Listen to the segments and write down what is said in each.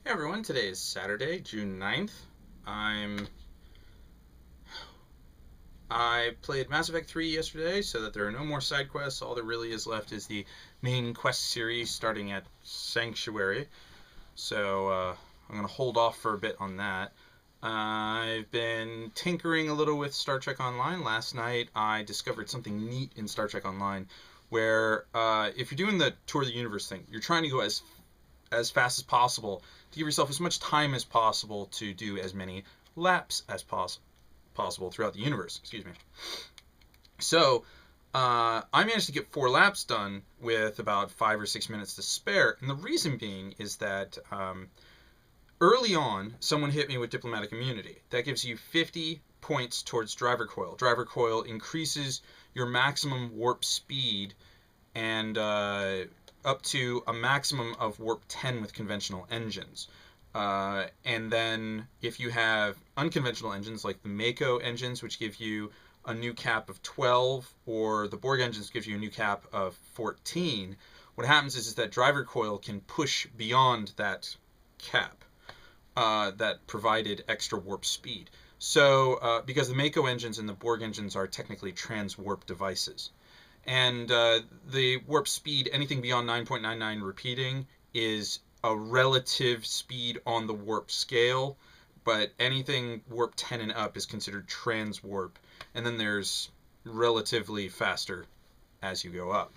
Hey everyone, today is Saturday, June 9th. I played Mass Effect 3 yesterday, so that there are no more side quests. All there really is left is the main quest series starting at Sanctuary. So I'm going to hold off for a bit on that. I've been tinkering a little with Star Trek Online. Last night I discovered something neat in Star Trek Online where if you're doing the Tour of the Universe thing, you're trying to go as fast as possible to give yourself as much time as possible to do as many laps as possible throughout the universe. Excuse me. So I managed to get 4 laps done with about 5 or 6 minutes to spare, and the reason being is that early on, someone hit me with diplomatic immunity. That gives you 50 points towards driver coil. Driver coil increases your maximum warp speed and up to a maximum of warp 10 with conventional engines. And then if you have unconventional engines like the Mako engines, which give you a new cap of 12, or the Borg engines gives you a new cap of 14, what happens is that driver coil can push beyond that cap that provided extra warp speed. So because the Mako engines and the Borg engines are technically trans-warp devices. And the warp speed, anything beyond 9.99 repeating, is a relative speed on the warp scale, but anything warp 10 and up is considered trans-warp. And then there's relatively faster as you go up.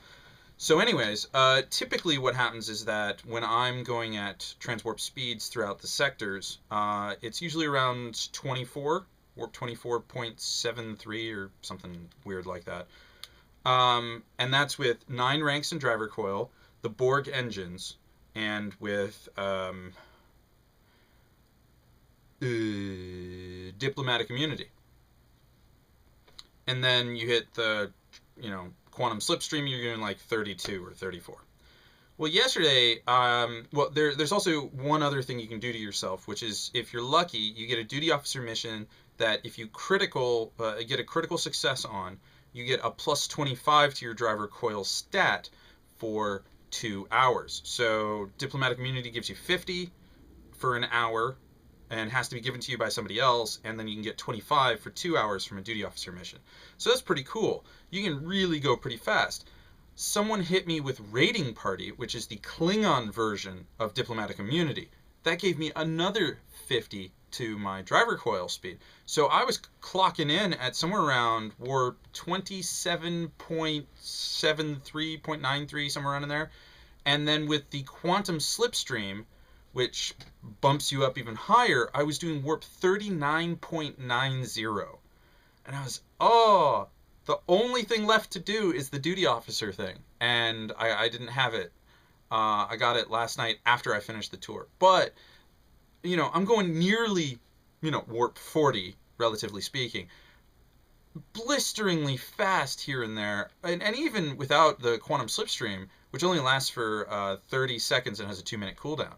So anyways, typically what happens is that when I'm going at trans-warp speeds throughout the sectors, it's usually around 24, warp 24.73 or something weird like that. And that's with 9 ranks in driver coil, the Borg engines, and with diplomatic immunity. And then you hit the, quantum slipstream, you're doing like 32 or 34. Well, yesterday, there's also one other thing you can do to yourself, which is if you're lucky, you get a duty officer mission that if you get a critical success on, you get a plus 25 to your driver coil stat for 2 hours. So diplomatic immunity gives you 50 for an hour and has to be given to you by somebody else, and then you can get 25 for 2 hours from a duty officer mission. So that's pretty cool. You can really go pretty fast. Someone hit me with Raiding Party, which is the Klingon version of diplomatic immunity. That gave me another 50 to my driver coil speed. So I was clocking in at somewhere around warp 27.73.93, somewhere around in there. And then with the quantum slipstream, which bumps you up even higher, I was doing warp 39.90. And I was, the only thing left to do is the duty officer thing. And I didn't have it. I got it last night after I finished the tour. But I'm going nearly, warp 40, relatively speaking. Blisteringly fast here and there. And even without the quantum slipstream, which only lasts for 30 seconds and has a 2-minute cooldown,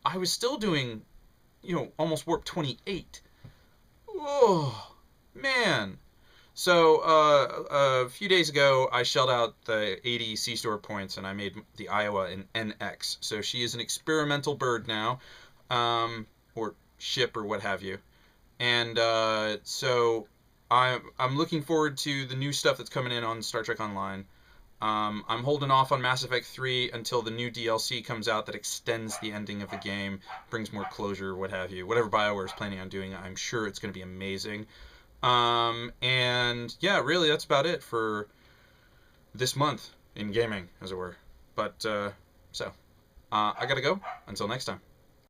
I was still doing, almost warp 28. Oh, man. So a few days ago, I shelled out the 80 C-Store points, and I made the Iowa an NX. So she is an experimental bird now. Or ship or what have you. And so I'm looking forward to the new stuff that's coming in on Star Trek Online. I'm holding off on Mass Effect 3 until the new DLC comes out that extends the ending of the game, brings more closure, what have you. Whatever BioWare is planning on doing, I'm sure it's going to be amazing. And yeah, really that's about it for this month in gaming, as it were. But I gotta go. Until next time.